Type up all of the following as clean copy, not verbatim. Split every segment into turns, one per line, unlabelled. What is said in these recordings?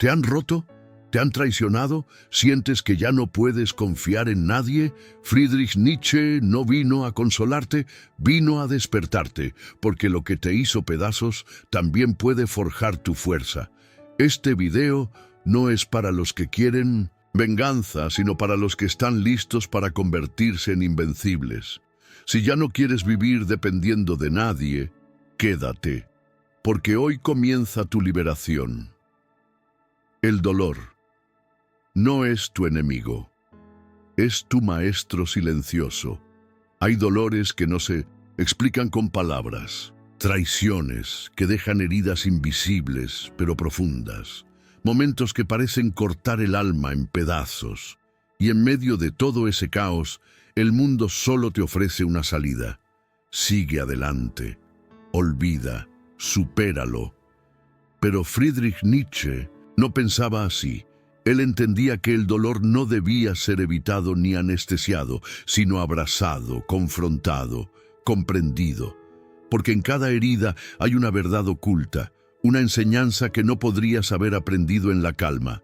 ¿Te han roto? ¿Te han traicionado? ¿Sientes que ya no puedes confiar en nadie? Friedrich Nietzsche no vino a consolarte, vino a despertarte, porque lo que te hizo pedazos también puede forjar tu fuerza. Este video no es para los que quieren venganza, sino para los que están listos para convertirse en invencibles. Si ya no quieres vivir dependiendo de nadie, quédate, porque hoy comienza tu liberación. El dolor no es tu enemigo, es tu maestro silencioso. Hay dolores que no se explican con palabras, traiciones que dejan heridas invisibles pero profundas, momentos que parecen cortar el alma en pedazos. Y en medio de todo ese caos, el mundo solo te ofrece una salida. Sigue adelante, olvida, supéralo. Pero Friedrich Nietzsche no pensaba así. Él entendía que el dolor no debía ser evitado ni anestesiado, sino abrazado, confrontado, comprendido. Porque en cada herida hay una verdad oculta, una enseñanza que no podrías haber aprendido en la calma,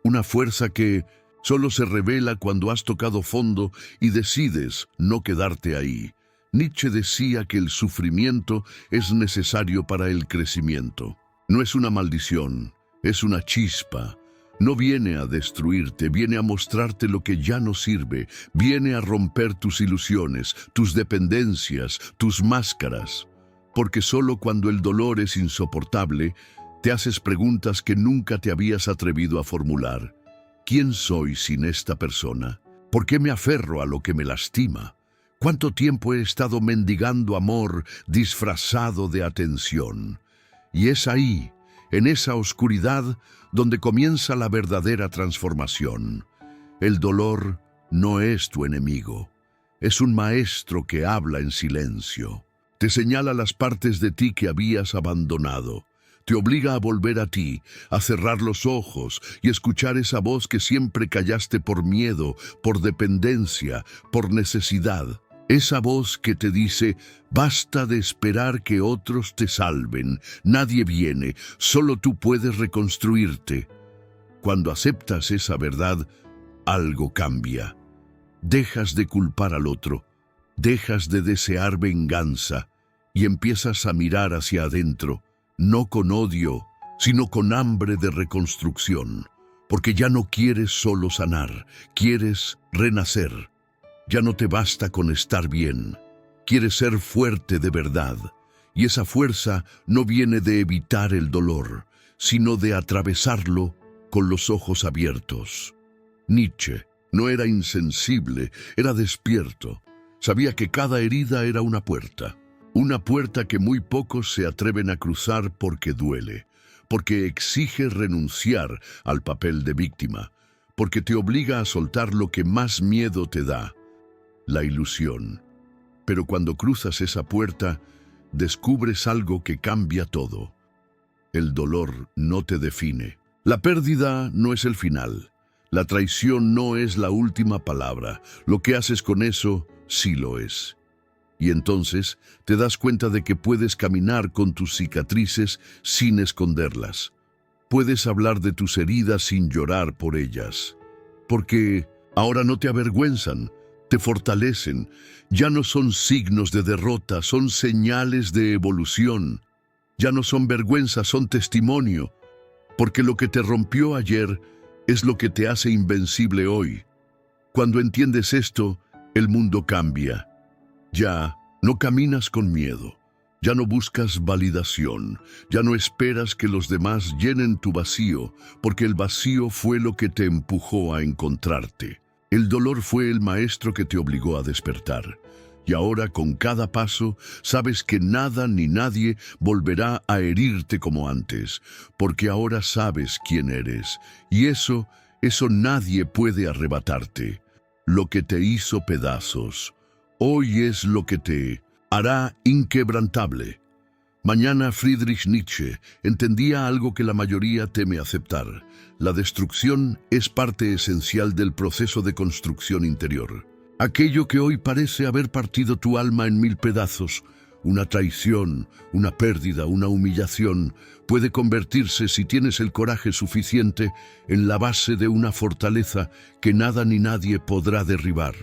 una fuerza que solo se revela cuando has tocado fondo y decides no quedarte ahí. Nietzsche decía que el sufrimiento es necesario para el crecimiento. No es una maldición, es una chispa. No viene a destruirte, viene a mostrarte lo que ya no sirve, viene a romper tus ilusiones, tus dependencias, tus máscaras. Porque solo cuando el dolor es insoportable, te haces preguntas que nunca te habías atrevido a formular. ¿Quién soy sin esta persona? ¿Por qué me aferro a lo que me lastima? ¿Cuánto tiempo he estado mendigando amor disfrazado de atención? Y es ahí, en esa oscuridad, donde comienza la verdadera transformación. El dolor no es tu enemigo, es un maestro que habla en silencio. Te señala las partes de ti que habías abandonado. Te obliga a volver a ti, a cerrar los ojos y escuchar esa voz que siempre callaste por miedo, por dependencia, por necesidad. Esa voz que te dice, basta de esperar que otros te salven, nadie viene, solo tú puedes reconstruirte. Cuando aceptas esa verdad, algo cambia. Dejas de culpar al otro, dejas de desear venganza y empiezas a mirar hacia adentro, no con odio, sino con hambre de reconstrucción, porque ya no quieres solo sanar, quieres renacer. Ya no te basta con estar bien, quieres ser fuerte de verdad, y esa fuerza no viene de evitar el dolor, sino de atravesarlo con los ojos abiertos. Nietzsche no era insensible, era despierto. Sabía que cada herida era una puerta que muy pocos se atreven a cruzar porque duele, porque exige renunciar al papel de víctima, porque te obliga a soltar lo que más miedo te da, la ilusión. Pero cuando cruzas esa puerta, descubres algo que cambia todo. El dolor no te define. La pérdida no es el final. La traición no es la última palabra. Lo que haces con eso sí lo es. Y entonces te das cuenta de que puedes caminar con tus cicatrices sin esconderlas. Puedes hablar de tus heridas sin llorar por ellas. Porque ahora no te avergüenzan, te fortalecen. Ya no son signos de derrota, son señales de evolución. Ya no son vergüenza, son testimonio. Porque lo que te rompió ayer es lo que te hace invencible hoy. Cuando entiendes esto, el mundo cambia. Ya no caminas con miedo, ya no buscas validación, ya no esperas que los demás llenen tu vacío, porque el vacío fue lo que te empujó a encontrarte. El dolor fue el maestro que te obligó a despertar. Y ahora, con cada paso, sabes que nada ni nadie volverá a herirte como antes, porque ahora sabes quién eres, y eso nadie puede arrebatarte. Lo que te hizo pedazos, hoy es lo que te hará inquebrantable. Mañana Friedrich Nietzsche entendía algo que la mayoría teme aceptar. La destrucción es parte esencial del proceso de construcción interior. Aquello que hoy parece haber partido tu alma en 1000 pedazos, una traición, una pérdida, una humillación, puede convertirse, si tienes el coraje suficiente, en la base de una fortaleza que nada ni nadie podrá derribar.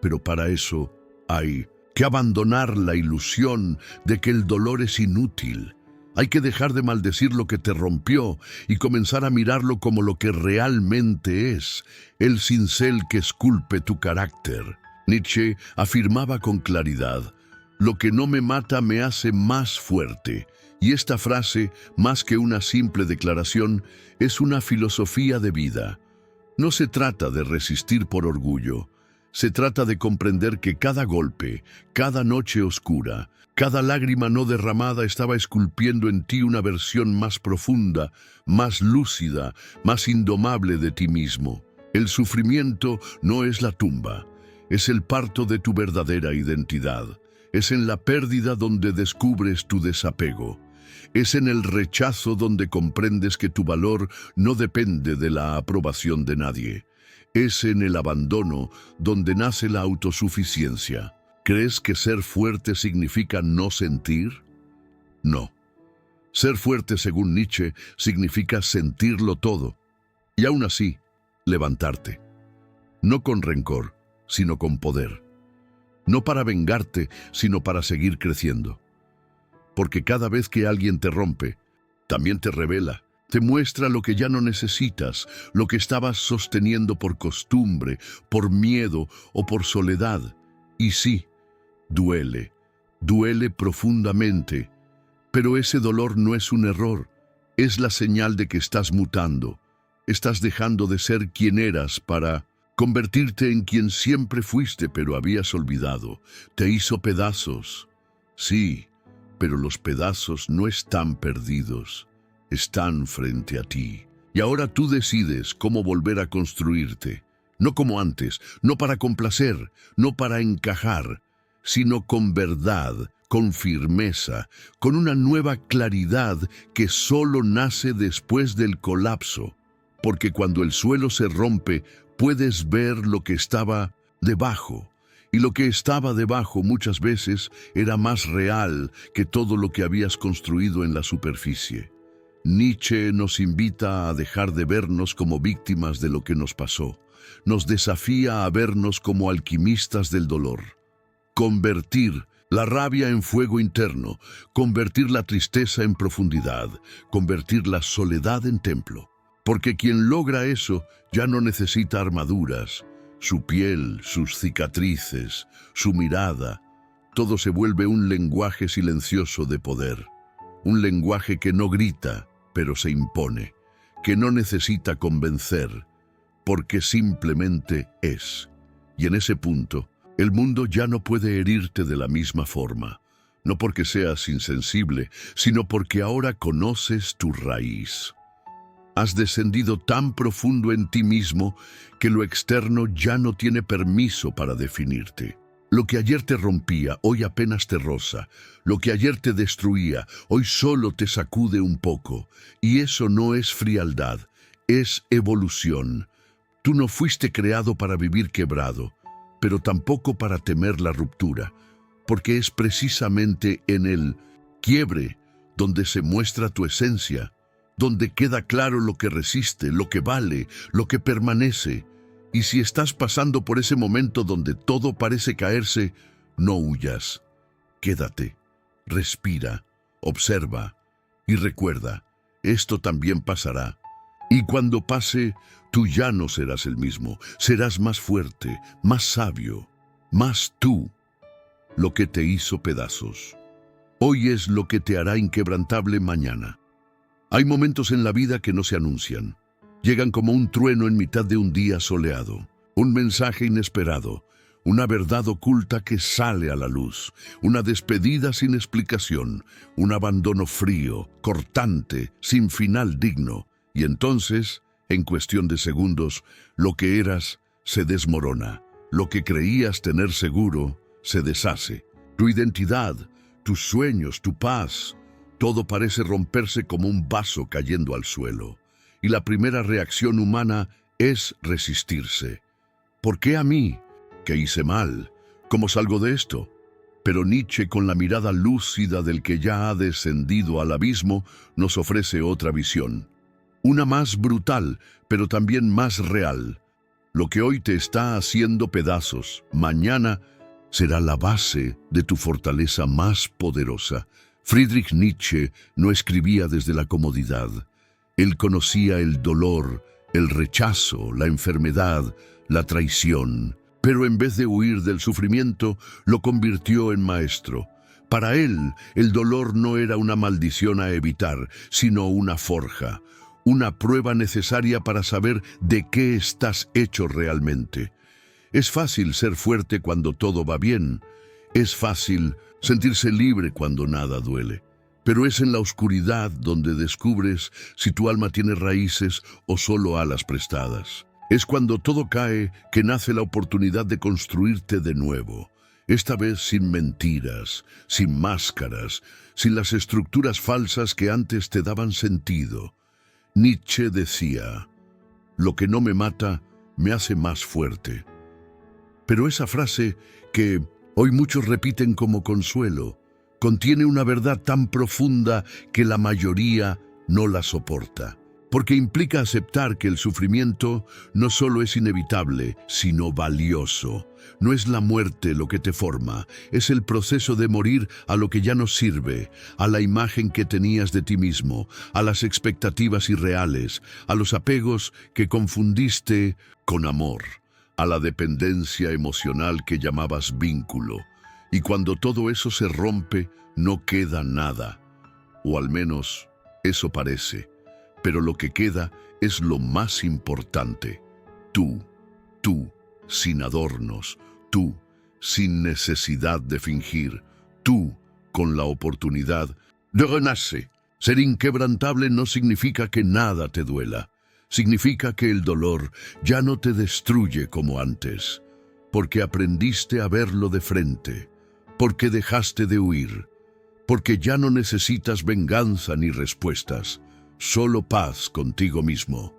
Pero para eso hay que abandonar la ilusión de que el dolor es inútil. Hay que dejar de maldecir lo que te rompió y comenzar a mirarlo como lo que realmente es, el cincel que esculpe tu carácter. Nietzsche afirmaba con claridad: lo que no me mata me hace más fuerte. Y esta frase, más que una simple declaración, es una filosofía de vida. No se trata de resistir por orgullo. Se trata de comprender que cada golpe, cada noche oscura, cada lágrima no derramada estaba esculpiendo en ti una versión más profunda, más lúcida, más indomable de ti mismo. El sufrimiento no es la tumba, es el parto de tu verdadera identidad. Es en la pérdida donde descubres tu desapego. Es en el rechazo donde comprendes que tu valor no depende de la aprobación de nadie. Es en el abandono donde nace la autosuficiencia. ¿Crees que ser fuerte significa no sentir? No. Ser fuerte, según Nietzsche, significa sentirlo todo. Y aún así, levantarte. No con rencor, sino con poder. No para vengarte, sino para seguir creciendo. Porque cada vez que alguien te rompe, también te revela, te muestra lo que ya no necesitas, lo que estabas sosteniendo por costumbre, por miedo o por soledad. Y sí, duele profundamente, pero ese dolor no es un error, es la señal de que estás mutando, estás dejando de ser quien eras para convertirte en quien siempre fuiste pero habías olvidado. Te hizo pedazos, sí, pero los pedazos no están perdidos, están frente a ti. Y ahora tú decides cómo volver a construirte, no como antes, no para complacer, no para encajar, sino con verdad, con firmeza, con una nueva claridad que solo nace después del colapso. Porque cuando el suelo se rompe, puedes ver lo que estaba debajo. Y lo que estaba debajo muchas veces era más real que todo lo que habías construido en la superficie. Nietzsche nos invita a dejar de vernos como víctimas de lo que nos pasó. Nos desafía a vernos como alquimistas del dolor. Convertir la rabia en fuego interno, convertir la tristeza en profundidad, convertir la soledad en templo. Porque quien logra eso ya no necesita armaduras. Su piel, sus cicatrices, su mirada, todo se vuelve un lenguaje silencioso de poder. Un lenguaje que no grita, pero se impone, que no necesita convencer, porque simplemente es. Y en ese punto, el mundo ya no puede herirte de la misma forma, no porque seas insensible, sino porque ahora conoces tu raíz. Has descendido tan profundo en ti mismo que lo externo ya no tiene permiso para definirte. Lo que ayer te rompía, hoy apenas te roza. Lo que ayer te destruía, hoy solo te sacude un poco. Y eso no es frialdad, es evolución. Tú no fuiste creado para vivir quebrado, pero tampoco para temer la ruptura, porque es precisamente en el quiebre donde se muestra tu esencia, donde queda claro lo que resiste, lo que vale, lo que permanece. Y si estás pasando por ese momento donde todo parece caerse, no huyas. Quédate, respira, observa y recuerda, esto también pasará. Y cuando pase, tú ya no serás el mismo, serás más fuerte, más sabio, más tú. Lo que te hizo pedazos hoy es lo que te hará inquebrantable mañana. Hay momentos en la vida que no se anuncian. Llegan como un trueno en mitad de un día soleado, un mensaje inesperado, una verdad oculta que sale a la luz, una despedida sin explicación, un abandono frío, cortante, sin final digno. Y entonces, en cuestión de segundos, lo que eras se desmorona. Lo que creías tener seguro se deshace. Tu identidad, tus sueños, tu paz, todo parece romperse como un vaso cayendo al suelo. Y la primera reacción humana es resistirse. ¿Por qué a mí? ¿Qué hice mal? ¿Cómo salgo de esto? Pero Nietzsche, con la mirada lúcida del que ya ha descendido al abismo, nos ofrece otra visión. Una más brutal, pero también más real. Lo que hoy te está haciendo pedazos, mañana será la base de tu fortaleza más poderosa. Friedrich Nietzsche no escribía desde la comodidad. Él conocía el dolor, el rechazo, la enfermedad, la traición. Pero en vez de huir del sufrimiento, lo convirtió en maestro. Para él, el dolor no era una maldición a evitar, sino una forja, una prueba necesaria para saber de qué estás hecho realmente. Es fácil ser fuerte cuando todo va bien. Es fácil sentirse libre cuando nada duele. Pero es en la oscuridad donde descubres si tu alma tiene raíces o solo alas prestadas. Es cuando todo cae que nace la oportunidad de construirte de nuevo. Esta vez sin mentiras, sin máscaras, sin las estructuras falsas que antes te daban sentido. Nietzsche decía, lo que no me mata me hace más fuerte. Pero esa frase, que hoy muchos repiten como consuelo, contiene una verdad tan profunda que la mayoría no la soporta. Porque implica aceptar que el sufrimiento no solo es inevitable, sino valioso. No es la muerte lo que te forma, es el proceso de morir a lo que ya no sirve, a la imagen que tenías de ti mismo, a las expectativas irreales, a los apegos que confundiste con amor, a la dependencia emocional que llamabas vínculo. Y cuando todo eso se rompe, no queda nada. O al menos, eso parece. Pero lo que queda es lo más importante. Tú, sin adornos, tú, sin necesidad de fingir, tú, con la oportunidad de renacer. Ser inquebrantable no significa que nada te duela. Significa que el dolor ya no te destruye como antes, porque aprendiste a verlo de frente, porque dejaste de huir, porque ya no necesitas venganza ni respuestas. Solo paz contigo mismo.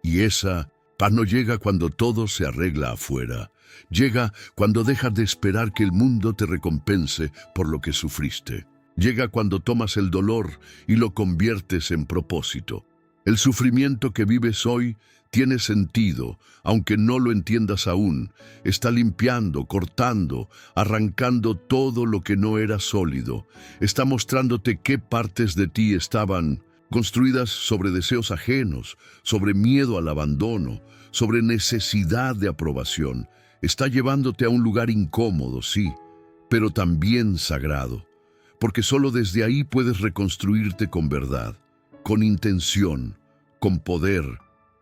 Y esa paz no llega cuando todo se arregla afuera. Llega cuando dejas de esperar que el mundo te recompense por lo que sufriste. Llega cuando tomas el dolor y lo conviertes en propósito. El sufrimiento que vives hoy tiene sentido, aunque no lo entiendas aún. Está limpiando, cortando, arrancando todo lo que no era sólido. Está mostrándote qué partes de ti estaban construidas sobre deseos ajenos, sobre miedo al abandono, sobre necesidad de aprobación. Está llevándote a un lugar incómodo, sí, pero también sagrado, porque solo desde ahí puedes reconstruirte con verdad, con intención, con poder.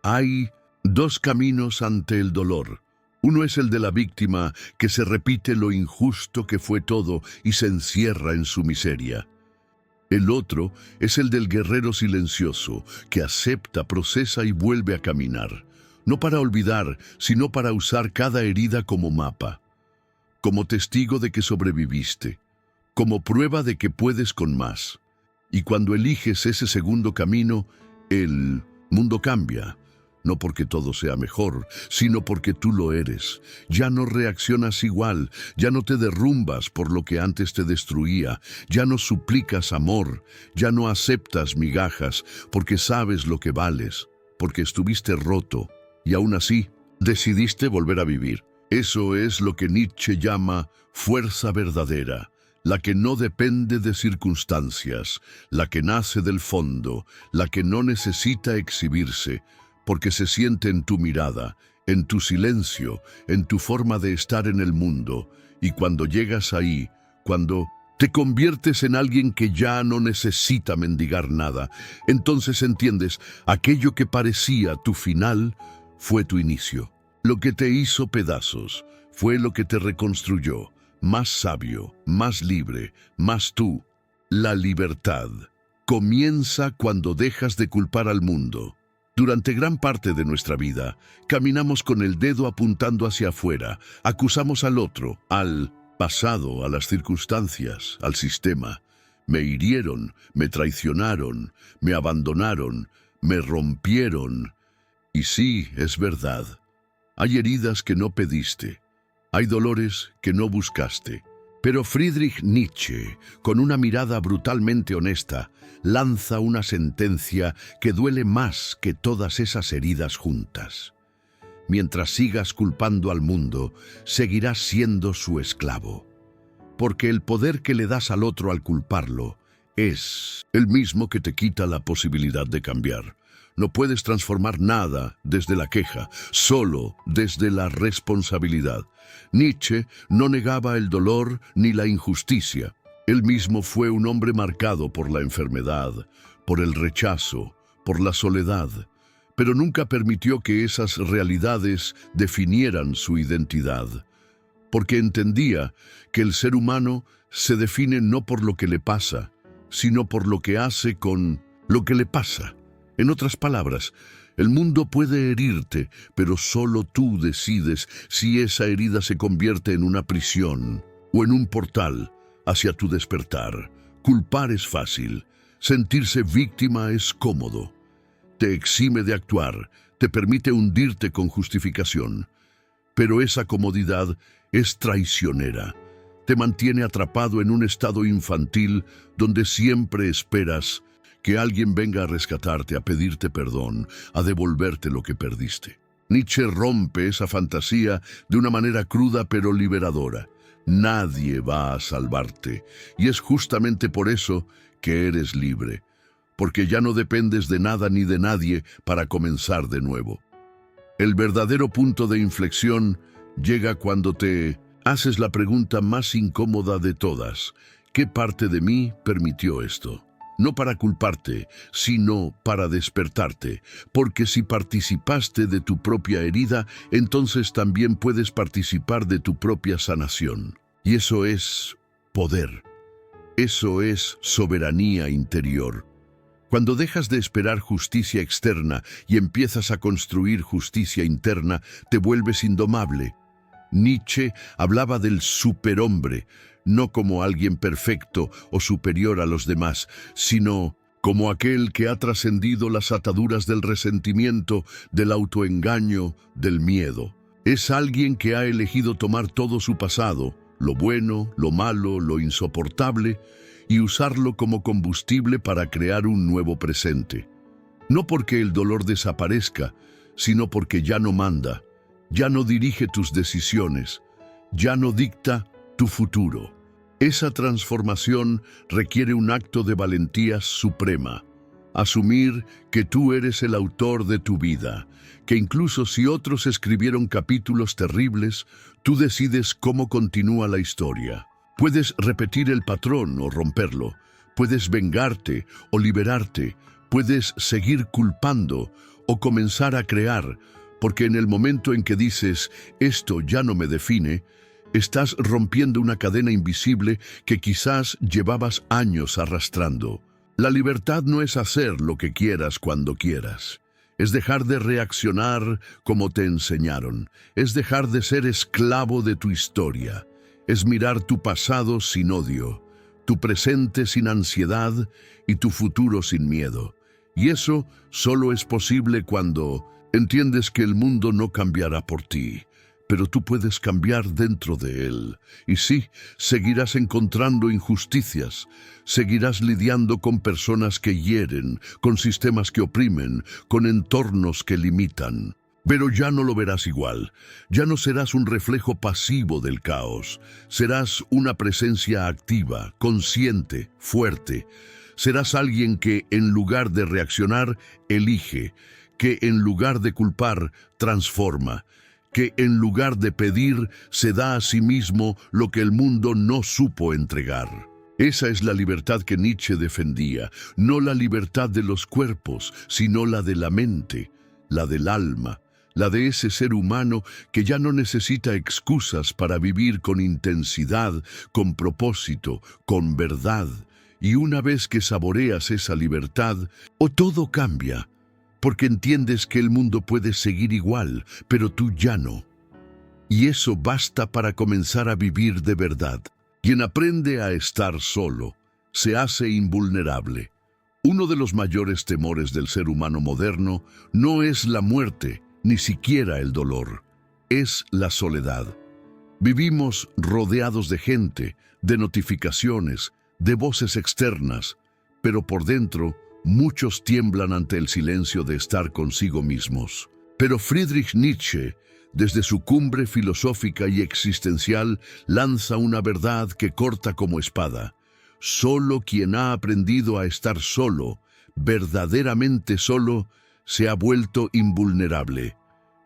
Hay dos caminos ante el dolor. Uno es el de la víctima, que se repite lo injusto que fue todo y se encierra en su miseria. El otro es el del guerrero silencioso, que acepta, procesa y vuelve a caminar, no para olvidar, sino para usar cada herida como mapa, como testigo de que sobreviviste, como prueba de que puedes con más. Y cuando eliges ese segundo camino, el mundo cambia. No porque todo sea mejor, sino porque tú lo eres. Ya no reaccionas igual, ya no te derrumbas por lo que antes te destruía, ya no suplicas amor, ya no aceptas migajas, porque sabes lo que vales, porque estuviste roto, y aún así decidiste volver a vivir. Eso es lo que Nietzsche llama fuerza verdadera, la que no depende de circunstancias, la que nace del fondo, la que no necesita exhibirse, porque se siente en tu mirada, en tu silencio, en tu forma de estar en el mundo. Y cuando llegas ahí, cuando te conviertes en alguien que ya no necesita mendigar nada, entonces entiendes, aquello que parecía tu final fue tu inicio. Lo que te hizo pedazos fue lo que te reconstruyó, más sabio, más libre, más tú. La libertad comienza cuando dejas de culpar al mundo. Durante gran parte de nuestra vida, caminamos con el dedo apuntando hacia afuera, acusamos al otro, al pasado, a las circunstancias, al sistema. Me hirieron, me traicionaron, me abandonaron, me rompieron. Y sí, es verdad. Hay heridas que no pediste, hay dolores que no buscaste, Pero Friedrich Nietzsche, con una mirada brutalmente honesta, lanza una sentencia que duele más que todas esas heridas juntas. Mientras sigas culpando al mundo, seguirás siendo su esclavo. Porque el poder que le das al otro al culparlo es el mismo que te quita la posibilidad de cambiar. No puedes transformar nada desde la queja, solo desde la responsabilidad. Nietzsche no negaba el dolor ni la injusticia. Él mismo fue un hombre marcado por la enfermedad, por el rechazo, por la soledad, pero nunca permitió que esas realidades definieran su identidad, porque entendía que el ser humano se define no por lo que le pasa, sino por lo que hace con lo que le pasa. En otras palabras, el mundo puede herirte, pero solo tú decides si esa herida se convierte en una prisión o en un portal hacia tu despertar. Culpar es fácil, sentirse víctima es cómodo. Te exime de actuar, te permite hundirte con justificación. Pero esa comodidad es traicionera. Te mantiene atrapado en un estado infantil donde siempre esperas que alguien venga a rescatarte, a pedirte perdón, a devolverte lo que perdiste. Nietzsche rompe esa fantasía de una manera cruda pero liberadora. Nadie va a salvarte, y es justamente por eso que eres libre, porque ya no dependes de nada ni de nadie para comenzar de nuevo. El verdadero punto de inflexión llega cuando te haces la pregunta más incómoda de todas: ¿qué parte de mí permitió esto? No para culparte, sino para despertarte, porque si participaste de tu propia herida, entonces también puedes participar de tu propia sanación. Y eso es poder. Eso es soberanía interior. Cuando dejas de esperar justicia externa y empiezas a construir justicia interna, te vuelves indomable. Nietzsche hablaba del superhombre, no como alguien perfecto o superior a los demás, sino como aquel que ha trascendido las ataduras del resentimiento, del autoengaño, del miedo. Es alguien que ha elegido tomar todo su pasado, lo bueno, lo malo, lo insoportable, y usarlo como combustible para crear un nuevo presente. No porque el dolor desaparezca, sino porque ya no manda, ya no dirige tus decisiones, ya no dicta tu futuro. Esa transformación requiere un acto de valentía suprema. Asumir que tú eres el autor de tu vida, que incluso si otros escribieron capítulos terribles, tú decides cómo continúa la historia. Puedes repetir el patrón o romperlo, puedes vengarte o liberarte, puedes seguir culpando o comenzar a crear, porque en el momento en que dices, esto ya no me define, estás rompiendo una cadena invisible que quizás llevabas años arrastrando. La libertad no es hacer lo que quieras cuando quieras. Es dejar de reaccionar como te enseñaron. Es dejar de ser esclavo de tu historia. Es mirar tu pasado sin odio, tu presente sin ansiedad y tu futuro sin miedo. Y eso solo es posible cuando entiendes que el mundo no cambiará por ti, pero tú puedes cambiar dentro de él. Y sí, seguirás encontrando injusticias, seguirás lidiando con personas que hieren, con sistemas que oprimen, con entornos que limitan. Pero ya no lo verás igual, ya no serás un reflejo pasivo del caos, serás una presencia activa, consciente, fuerte. Serás alguien que, en lugar de reaccionar, elige, que en lugar de culpar, transforma, que en lugar de pedir, se da a sí mismo lo que el mundo no supo entregar. Esa es la libertad que Nietzsche defendía, no la libertad de los cuerpos, sino la de la mente, la del alma, la de ese ser humano que ya no necesita excusas para vivir con intensidad, con propósito, con verdad. Y una vez que saboreas esa libertad, o todo cambia, porque entiendes que el mundo puede seguir igual, pero tú ya no. Y eso basta para comenzar a vivir de verdad. Quien aprende a estar solo, se hace invulnerable. Uno de los mayores temores del ser humano moderno no es la muerte, ni siquiera el dolor, es la soledad. Vivimos rodeados de gente, de notificaciones, de voces externas, pero por dentro muchos tiemblan ante el silencio de estar consigo mismos. Pero Friedrich Nietzsche, desde su cumbre filosófica y existencial, lanza una verdad que corta como espada. Solo quien ha aprendido a estar solo, verdaderamente solo, se ha vuelto invulnerable.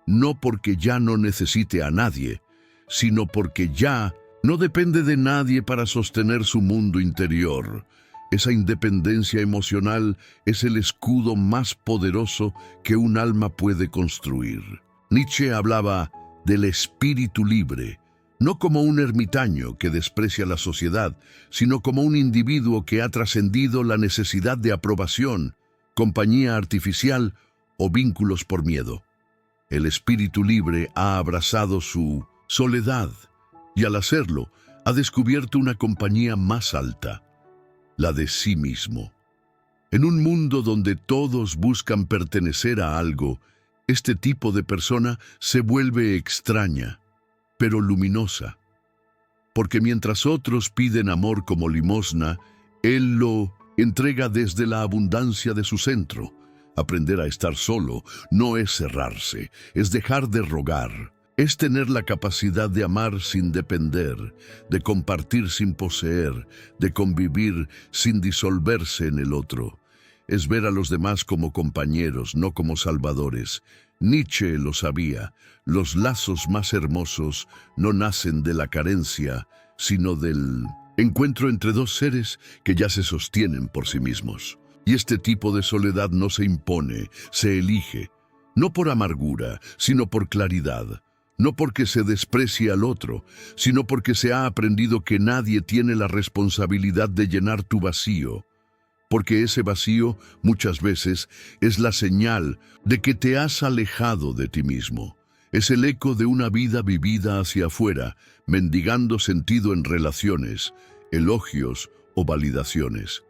No porque ya no necesite a nadie, sino porque ya no depende de nadie para sostener su mundo interior. Esa independencia emocional es el escudo más poderoso que un alma puede construir. Nietzsche hablaba del espíritu libre, no como un ermitaño que desprecia la sociedad, sino como un individuo que ha trascendido la necesidad de aprobación, compañía artificial o vínculos por miedo. El espíritu libre ha abrazado su soledad y al hacerlo ha descubierto una compañía más alta, la de sí mismo. En un mundo donde todos buscan pertenecer a algo, este tipo de persona se vuelve extraña, pero luminosa. Porque mientras otros piden amor como limosna, él lo entrega desde la abundancia de su centro. Aprender a estar solo no es cerrarse, es dejar de rogar. Es tener la capacidad de amar sin depender, de compartir sin poseer, de convivir sin disolverse en el otro. Es ver a los demás como compañeros, no como salvadores. Nietzsche lo sabía. Los lazos más hermosos no nacen de la carencia, sino del encuentro entre dos seres que ya se sostienen por sí mismos. Y este tipo de soledad no se impone, se elige, no por amargura, sino por claridad. No porque se desprecie al otro, sino porque se ha aprendido que nadie tiene la responsabilidad de llenar tu vacío. Porque ese vacío, muchas veces, es la señal de que te has alejado de ti mismo. Es el eco de una vida vivida hacia afuera, mendigando sentido en relaciones, elogios o validaciones.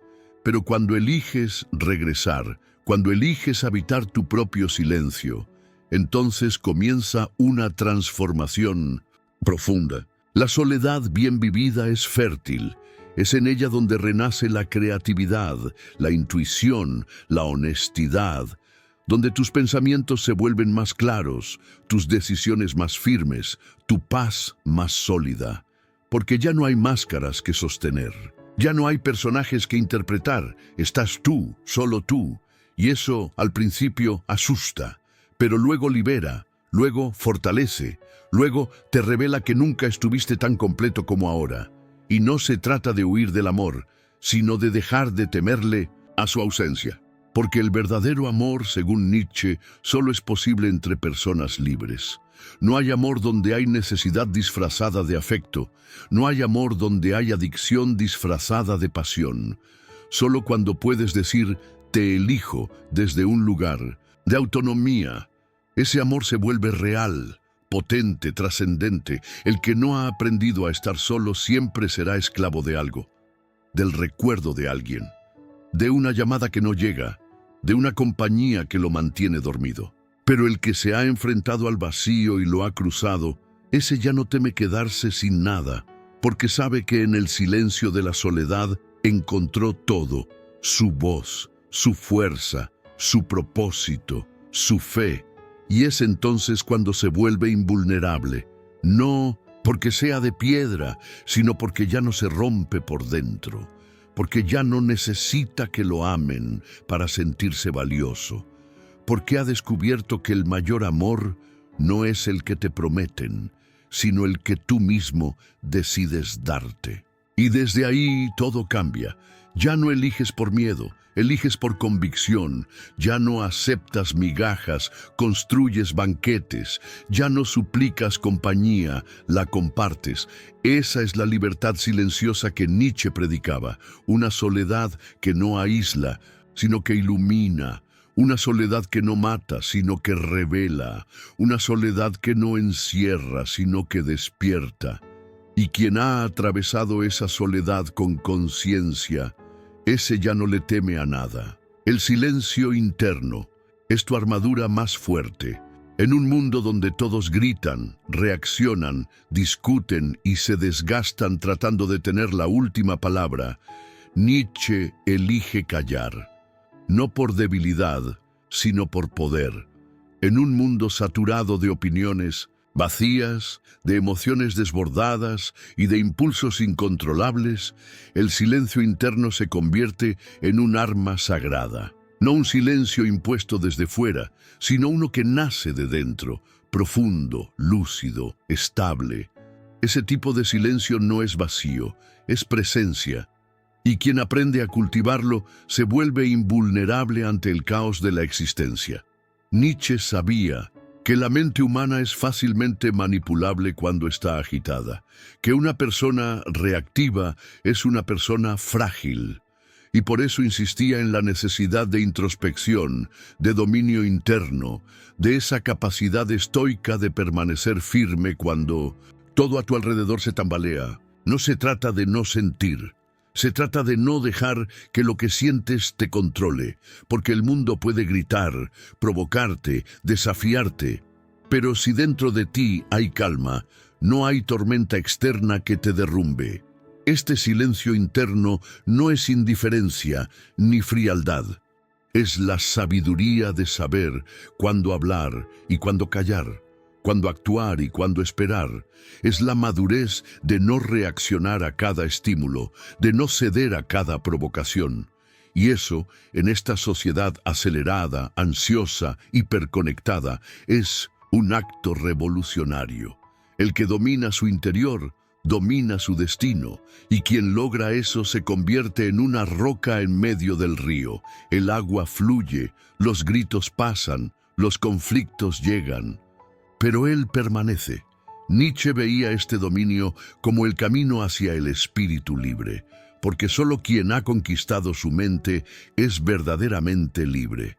Pero cuando eliges regresar, cuando eliges habitar tu propio silencio, entonces comienza una transformación profunda. La soledad bien vivida es fértil. Es en ella donde renace la creatividad, la intuición, la honestidad, donde tus pensamientos se vuelven más claros, tus decisiones más firmes, tu paz más sólida. Porque ya no hay máscaras que sostener, ya no hay personajes que interpretar, estás tú, solo tú, y eso al principio asusta. Pero luego libera, luego fortalece, luego te revela que nunca estuviste tan completo como ahora. Y no se trata de huir del amor, sino de dejar de temerle a su ausencia. Porque el verdadero amor, según Nietzsche, solo es posible entre personas libres. No hay amor donde hay necesidad disfrazada de afecto. No hay amor donde hay adicción disfrazada de pasión. Solo cuando puedes decir, te elijo desde un lugar de autonomía, ese amor se vuelve real, potente, trascendente. El que no ha aprendido a estar solo siempre será esclavo de algo, del recuerdo de alguien, de una llamada que no llega, de una compañía que lo mantiene dormido. Pero el que se ha enfrentado al vacío y lo ha cruzado, ese ya no teme quedarse sin nada, porque sabe que en el silencio de la soledad encontró todo, su voz, su fuerza, su propósito, su fe, y es entonces cuando se vuelve invulnerable, no porque sea de piedra, sino porque ya no se rompe por dentro, porque ya no necesita que lo amen para sentirse valioso, porque ha descubierto que el mayor amor no es el que te prometen, sino el que tú mismo decides darte. Y desde ahí todo cambia. Ya no eliges por miedo, eliges por convicción. Ya no aceptas migajas, construyes banquetes. Ya no suplicas compañía, la compartes. Esa es la libertad silenciosa que Nietzsche predicaba. Una soledad que no aísla, sino que ilumina. Una soledad que no mata, sino que revela. Una soledad que no encierra, sino que despierta. Y quien ha atravesado esa soledad con conciencia, ese ya no le teme a nada. El silencio interno es tu armadura más fuerte. En un mundo donde todos gritan, reaccionan, discuten y se desgastan tratando de tener la última palabra, Nietzsche elige callar, no por debilidad, sino por poder. En un mundo saturado de opiniones vacías, de emociones desbordadas y de impulsos incontrolables, el silencio interno se convierte en un arma sagrada. No un silencio impuesto desde fuera, sino uno que nace de dentro, profundo, lúcido, estable. Ese tipo de silencio no es vacío, es presencia. Y quien aprende a cultivarlo se vuelve invulnerable ante el caos de la existencia. Nietzsche sabía que la mente humana es fácilmente manipulable cuando está agitada, que una persona reactiva es una persona frágil, y por eso insistía en la necesidad de introspección, de dominio interno, de esa capacidad estoica de permanecer firme cuando todo a tu alrededor se tambalea. No se trata de no sentir, se trata de no dejar que lo que sientes te controle, porque el mundo puede gritar, provocarte, desafiarte. Pero si dentro de ti hay calma, no hay tormenta externa que te derrumbe. Este silencio interno no es indiferencia ni frialdad. Es la sabiduría de saber cuándo hablar y cuándo callar, cuándo actuar y cuándo esperar. Es la madurez de no reaccionar a cada estímulo, de no ceder a cada provocación. Y eso, en esta sociedad acelerada, ansiosa, hiperconectada, es un acto revolucionario. El que domina su interior, domina su destino, y quien logra eso se convierte en una roca en medio del río. El agua fluye, los gritos pasan, los conflictos llegan. Pero él permanece. Nietzsche veía este dominio como el camino hacia el espíritu libre, porque solo quien ha conquistado su mente es verdaderamente libre.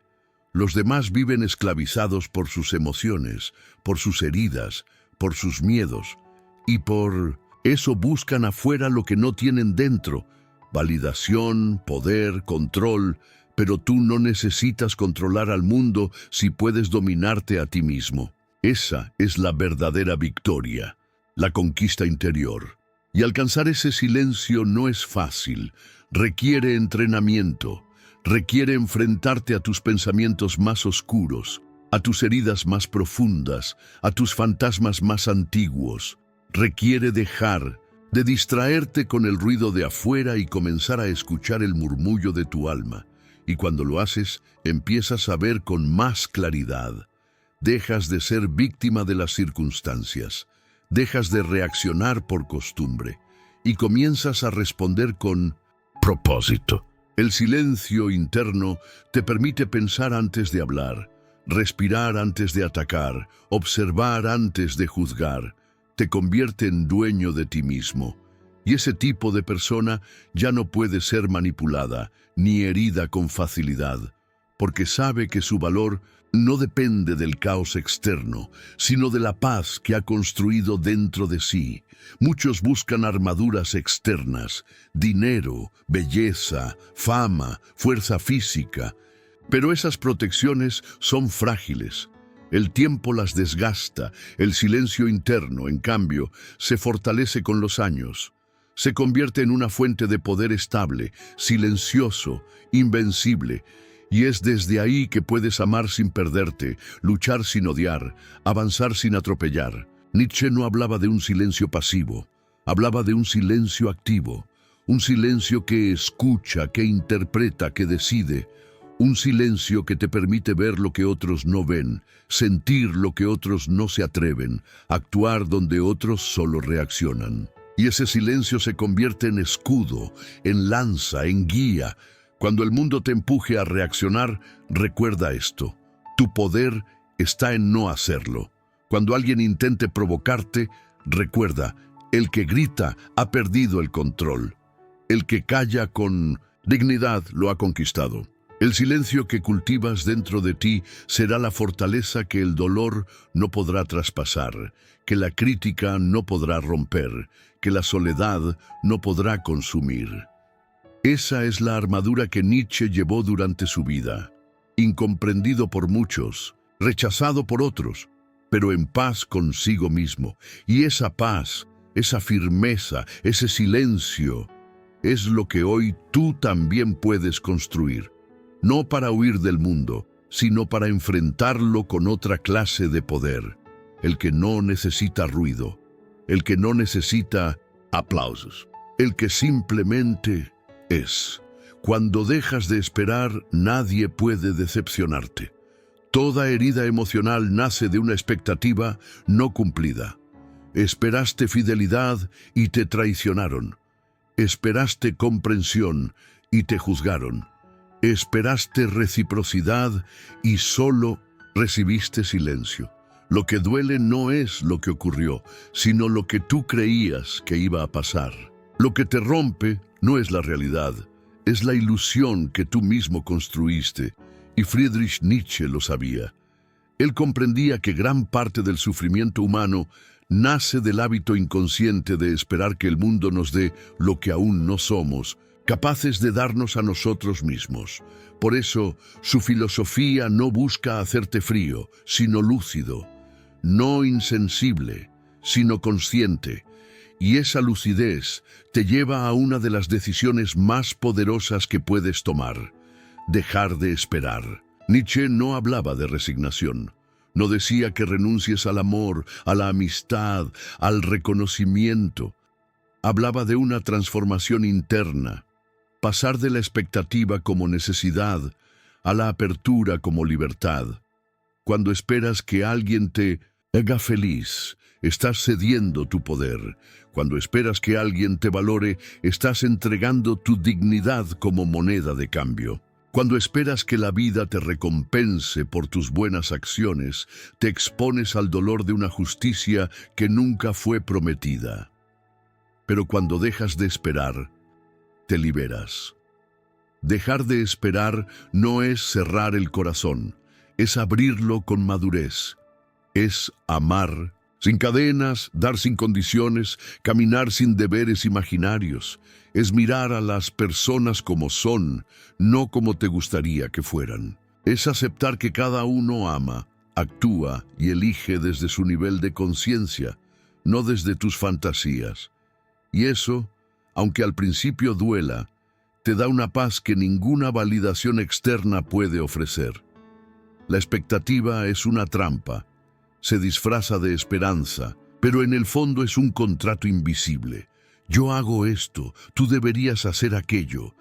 Los demás viven esclavizados por sus emociones, por sus heridas, por sus miedos, y por eso buscan afuera lo que no tienen dentro: validación, poder, control. Pero tú no necesitas controlar al mundo si puedes dominarte a ti mismo. Esa es la verdadera victoria, la conquista interior. Y alcanzar ese silencio no es fácil, requiere entrenamiento, requiere enfrentarte a tus pensamientos más oscuros, a tus heridas más profundas, a tus fantasmas más antiguos. Requiere dejar de distraerte con el ruido de afuera y comenzar a escuchar el murmullo de tu alma. Y cuando lo haces, empiezas a ver con más claridad. Dejas de ser víctima de las circunstancias, dejas de reaccionar por costumbre y comienzas a responder con propósito. El silencio interno te permite pensar antes de hablar, respirar antes de atacar, observar antes de juzgar. Te convierte en dueño de ti mismo. Y ese tipo de persona ya no puede ser manipulada ni herida con facilidad, porque sabe que su valor no depende del caos externo, sino de la paz que ha construido dentro de sí. Muchos buscan armaduras externas, dinero, belleza, fama, fuerza física, pero esas protecciones son frágiles. El tiempo las desgasta, el silencio interno, en cambio, se fortalece con los años. Se convierte en una fuente de poder estable, silencioso, invencible. Y es desde ahí que puedes amar sin perderte, luchar sin odiar, avanzar sin atropellar. Nietzsche no hablaba de un silencio pasivo, hablaba de un silencio activo, un silencio que escucha, que interpreta, que decide, un silencio que te permite ver lo que otros no ven, sentir lo que otros no se atreven, actuar donde otros solo reaccionan. Y ese silencio se convierte en escudo, en lanza, en guía. Cuando el mundo te empuje a reaccionar, recuerda esto: tu poder está en no hacerlo. Cuando alguien intente provocarte, recuerda: el que grita ha perdido el control. El que calla con dignidad lo ha conquistado. El silencio que cultivas dentro de ti será la fortaleza que el dolor no podrá traspasar, que la crítica no podrá romper, que la soledad no podrá consumir. Esa es la armadura que Nietzsche llevó durante su vida. Incomprendido por muchos, rechazado por otros, pero en paz consigo mismo. Y esa paz, esa firmeza, ese silencio, es lo que hoy tú también puedes construir, no para huir del mundo, sino para enfrentarlo con otra clase de poder, el que no necesita ruido, el que no necesita aplausos, el que simplemente es. Cuando dejas de esperar, nadie puede decepcionarte. Toda herida emocional nace de una expectativa no cumplida. Esperaste fidelidad y te traicionaron. Esperaste comprensión y te juzgaron. Esperaste reciprocidad y solo recibiste silencio. Lo que duele no es lo que ocurrió, sino lo que tú creías que iba a pasar. Lo que te rompe no es la realidad, es la ilusión que tú mismo construiste, y Friedrich Nietzsche lo sabía. Él comprendía que gran parte del sufrimiento humano nace del hábito inconsciente de esperar que el mundo nos dé lo que aún no somos, capaces de darnos a nosotros mismos. Por eso, su filosofía no busca hacerte frío, sino lúcido, no insensible, sino consciente. Y esa lucidez te lleva a una de las decisiones más poderosas que puedes tomar: dejar de esperar. Nietzsche no hablaba de resignación. No decía que renuncies al amor, a la amistad, al reconocimiento. Hablaba de una transformación interna, pasar de la expectativa como necesidad a la apertura como libertad. Cuando esperas que alguien te haga feliz, estás cediendo tu poder. Cuando esperas que alguien te valore, estás entregando tu dignidad como moneda de cambio. Cuando esperas que la vida te recompense por tus buenas acciones, te expones al dolor de una justicia que nunca fue prometida. Pero cuando dejas de esperar, te liberas. Dejar de esperar no es cerrar el corazón, es abrirlo con madurez. Es amar sin cadenas, dar sin condiciones, caminar sin deberes imaginarios. Es mirar a las personas como son, no como te gustaría que fueran. Es aceptar que cada uno ama, actúa y elige desde su nivel de conciencia, no desde tus fantasías. Y eso, aunque al principio duela, te da una paz que ninguna validación externa puede ofrecer. La expectativa es una trampa. Se disfraza de esperanza, pero en el fondo es un contrato invisible. Yo hago esto, tú deberías hacer aquello.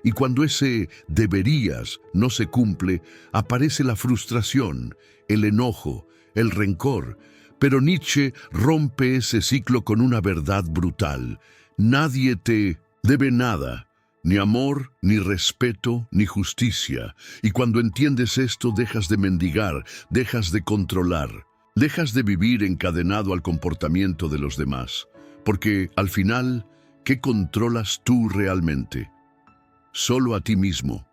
Y cuando ese deberías no se cumple, aparece la frustración, el enojo, el rencor. Pero Nietzsche rompe ese ciclo con una verdad brutal. Nadie te debe nada, ni amor, ni respeto, ni justicia. Y cuando entiendes esto, dejas de mendigar, dejas de controlar. Dejas de vivir encadenado al comportamiento de los demás, porque al final, ¿qué controlas tú realmente? Solo a ti mismo,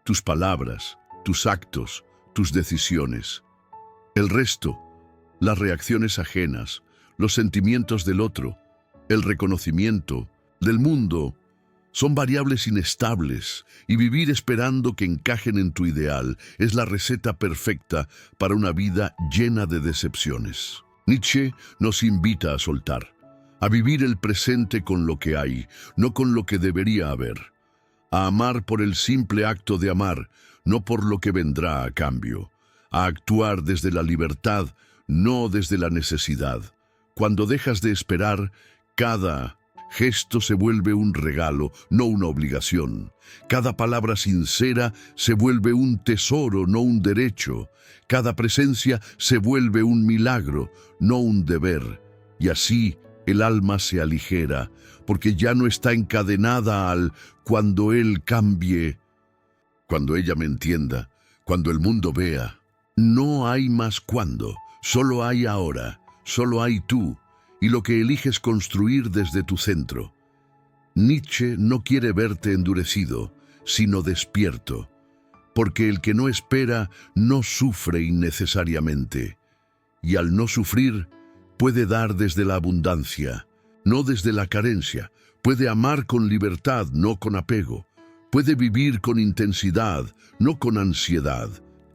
tus palabras, tus actos, tus decisiones. El resto, las reacciones ajenas, los sentimientos del otro, el reconocimiento del mundo, son variables inestables, y vivir esperando que encajen en tu ideal es la receta perfecta para una vida llena de decepciones. Nietzsche nos invita a soltar, a vivir el presente con lo que hay, no con lo que debería haber, a amar por el simple acto de amar, no por lo que vendrá a cambio, a actuar desde la libertad, no desde la necesidad. Cuando dejas de esperar, cada gesto se vuelve un regalo, no una obligación. Cada palabra sincera se vuelve un tesoro, no un derecho. Cada presencia se vuelve un milagro, no un deber. Y así el alma se aligera, porque ya no está encadenada al cuando él cambie, cuando ella me entienda, cuando el mundo vea. No hay más cuando, solo hay ahora, solo hay tú, y lo que eliges construir desde tu centro. Nietzsche no quiere verte endurecido, sino despierto, porque el que no espera no sufre innecesariamente, y al no sufrir puede dar desde la abundancia, no desde la carencia, puede amar con libertad, no con apego, puede vivir con intensidad, no con ansiedad.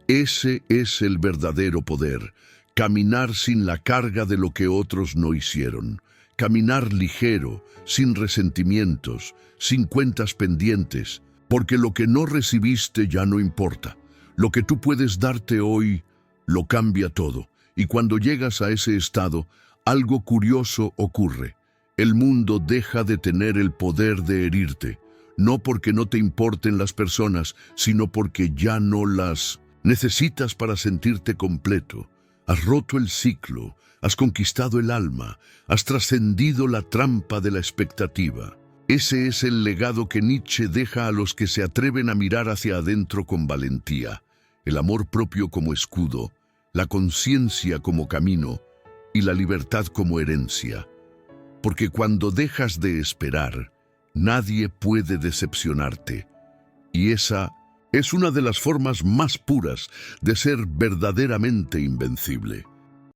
Ese es el verdadero poder, caminar sin la carga de lo que otros no hicieron, caminar ligero, sin resentimientos, sin cuentas pendientes, porque lo que no recibiste ya no importa. Lo que tú puedes darte hoy lo cambia todo, y cuando llegas a ese estado, algo curioso ocurre. El mundo deja de tener el poder de herirte, no porque no te importen las personas, sino porque ya no las necesitas para sentirte completo. Has roto el ciclo, has conquistado el alma, has trascendido la trampa de la expectativa. Ese es el legado que Nietzsche deja a los que se atreven a mirar hacia adentro con valentía, el amor propio como escudo, la conciencia como camino y la libertad como herencia. Porque cuando dejas de esperar, nadie puede decepcionarte. Y esa es una de las formas más puras de ser verdaderamente invencible.